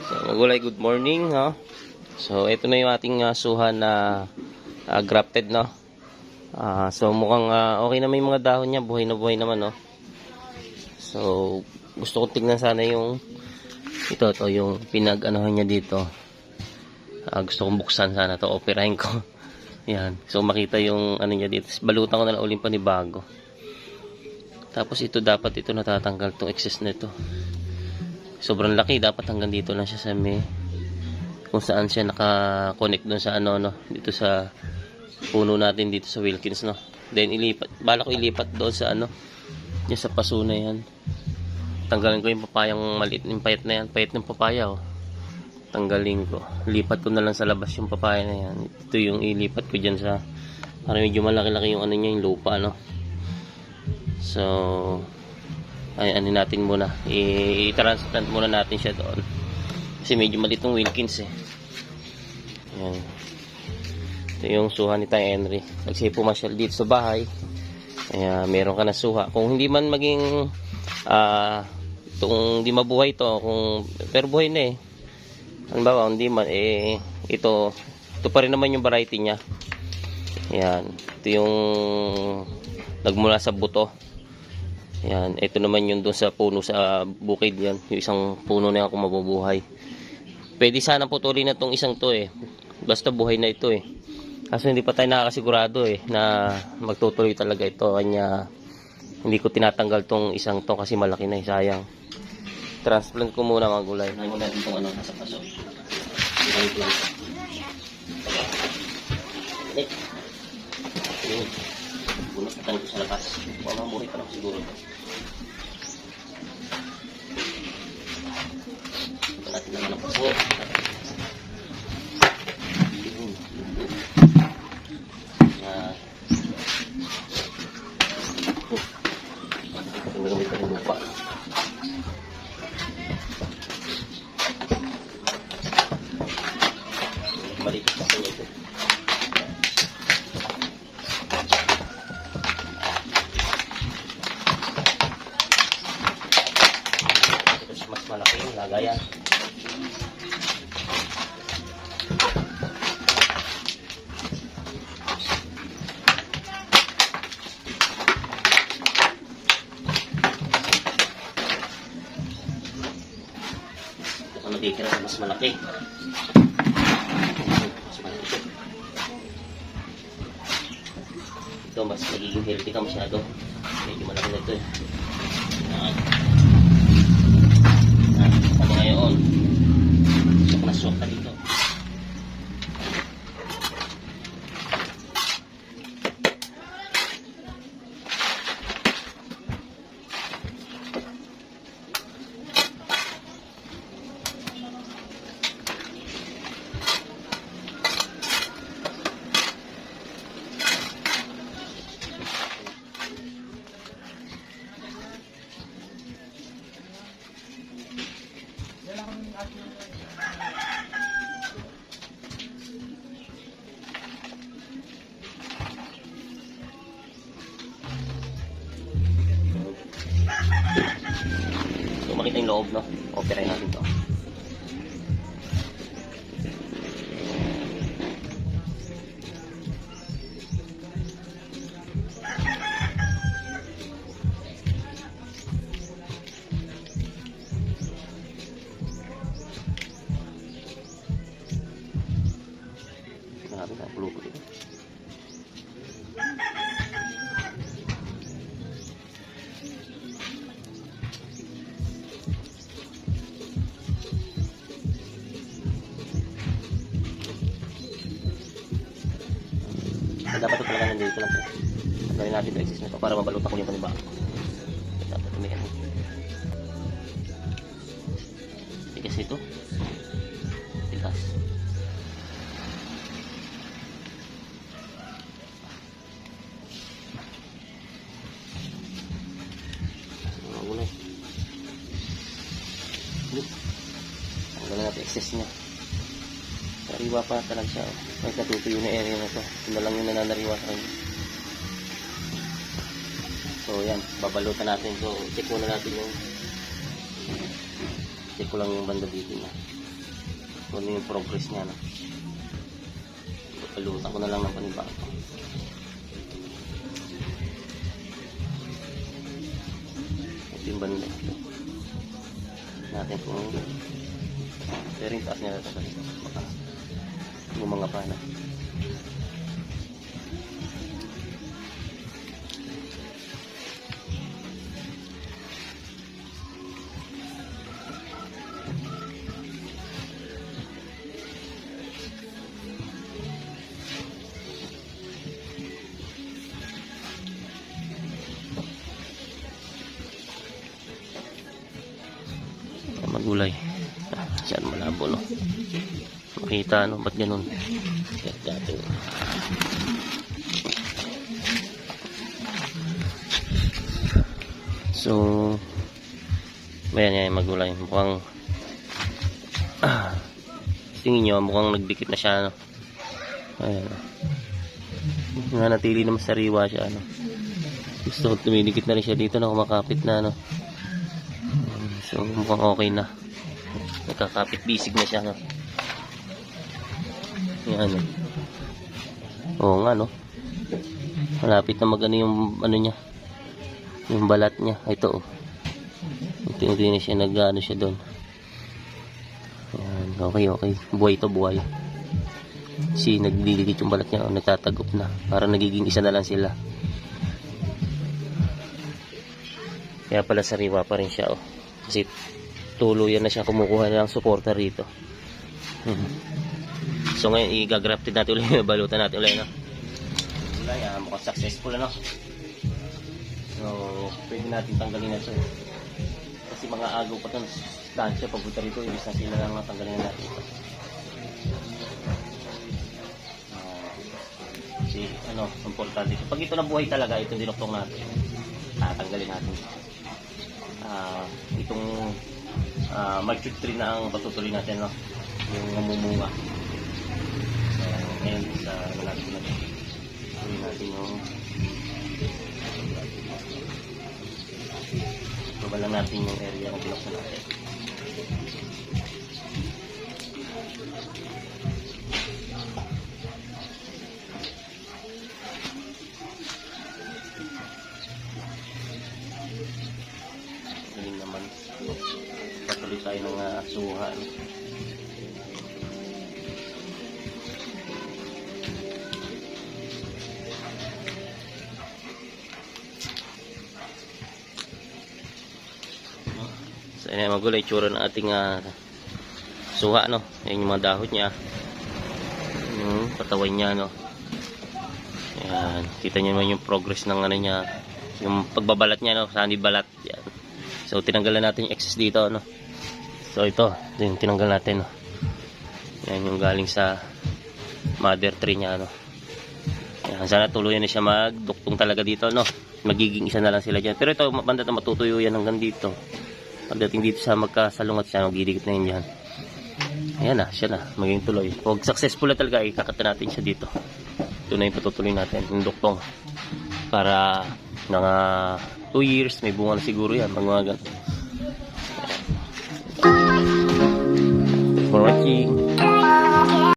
So, magulay, good morning, no? So, ito na yung ating suha na grafted, no? So, mukhang okay na may mga dahon niya. Buhay na buhay naman, no? So, gusto kong tignan sana yung ito yung pinag-anohan niya dito. Gusto kong buksan sana to, operahin ko. Yan. So, makita yung ano niya dito. Balutan ko na lang uling panibago. Tapos, ito dapat ito natatanggal tong excess nito. Sobrang laki, dapat hanggang dito lang siya sa may kung saan siya naka-connect doon sa ano no, dito sa puno natin dito sa Wilkins, no. Then bala ko ilipat doon sa ano, yung sa paso na yan. Tanggalin ko yung papayang maliit, yung payat na yan, payat ng papaya, oh. Tanggalin ko, lipat ko na lang sa labas yung papaya na yan. Ito yung ilipat ko dyan sa para medyo malaki-laki yung ano niya, yung lupa, no. So ay ano natin muna, i-transplant muna natin siya doon kasi medyo maliit yung Wilkins, eh. Yan. Ito yung suha ni Tay Henry. Kasi pumasyal dito sa bahay, kaya meron ka na suha. Kung hindi man maging itong hindi mabuhay to, kung pero buhay na, eh. Halimbawa hindi man, ito pa rin naman yung variety nya. Yan. Ito yung nagmula sa buto. Yan, ito naman yung doon sa puno sa bukid yan. Yung isang puno na yan kung mabubuhay. Pwede sana putulin na itong isang to, eh. Basta buhay na ito, eh. Kaso hindi pa tayo nakakasigurado, eh, na magtutuloy talaga ito. Kanya hindi ko tinatanggal tong isang to kasi malaki na, eh. Sayang. Transplant ko muna mga gulay. Nahin mo natin itong ano, nasa paso. Bunot na tayo sa labas. Mamamuhay pa lang siguro ito. Ito natin naman ang paso. Ito nagamit ka ng lupa. Balik sa paso ito. Mas malaki yung lagayan. Ito matitira na mas malaki. Mas malaki ito. Ito mas magiging healthy ka masyado. Medyo malaki na ito, eh. Ano ngayon? Sok na sok ka dito. So makita yung loob, no? Operahin natin to. Grabe na, pulupo dito. Dapat ito talaga nandito lang. Gawin natin ito exist na ito para mabalutan ko yung panibago. Dapat may ano. Tigas ito. Tigas. Mga gulay. Tanggalin natin excess niya. Nariwa pa talaga siya. May katutuyo na area na to. Ito na lang yung nananariwa sa kanya. So yan, babalutan natin. So check muna natin yung check ko lang yung banda dito na. kung ano yung progress niya, no? Palutan ko na lang ng panibago. Ito yung banda ito. Natin kung pero yung taas niya natin sa dito. Baka yung mga pana. Magulay. Saan malabo, no? Makita, no? Ba't ganun? Dati. So, ayan, magulay. Mukhang tingin nyo, mukhang nagdikit na siya, no? Ayan. Nanatili naman sariwa siya, no? Gusto tumidikit na rin siya dito na kumakapit na, no? So mukhang okay na. Nagkakapit bisig na siya, no? Yan, oo nga, no? Malapit na magano yung ano niya, yung balat niya. Ito, oh. Ito na siya, nag-ano siya doon. Yan, okay. Buhay to, buhay. Kasi nagdidikit yung balat niya, oh, nagtatagop na. Parang nagiging isa na lang sila. Kaya pala sariwa pa rin siya, oh. Kasi tuluyan na siya kumukuha ng suporta rito. So ngayon i-grafted natin ulit, balutan natin ulit, no? Wala, mukhang successful, ano? So pwede natin tanggalin na ito, eh. Kasi mga agaw pa ito stansya papunta rito, ibig na sila lang tanggalin na natin ito. Kasi ano, importante ito. Pag ito nabuhay talaga, itong dinuktong natin, tanggalin natin. Itong mature tree na ang patutuloy natin, no? Yung mamumunga. So ngayon sa natin tuloy natin yung babalang natin yung area kung pinaksan natin. Patuloy tayo ng suha. So ayan, magulay tsura ng ating suha, no? Ayan yung mga dahon niya, yung patawan niya, no? Ayan, kita nyo naman yung progress ng ano niya, yung pagbabalat niya, no? Sani balat yan. So tinanggalan natin yung excess dito, no? So ito yung tinanggal natin, no? Yan yung galing sa mother tree niya, no? Yan, sana tuluyan na siya magduktong talaga dito, no? Magiging isa na lang sila dyan. Pero ito, banda na matutuyo yan hanggang dito. Pagdating dito sa magkasalungat siya, magdidikit na yun dyan. Ayan na, siya na, magiging tuloy. Pag successful na talaga, ikakata natin siya dito. Ito na yung patutuloy natin, yung duktong. Para mga 2 years, may bunga na siguro yan. Pag mga ganito. For watching.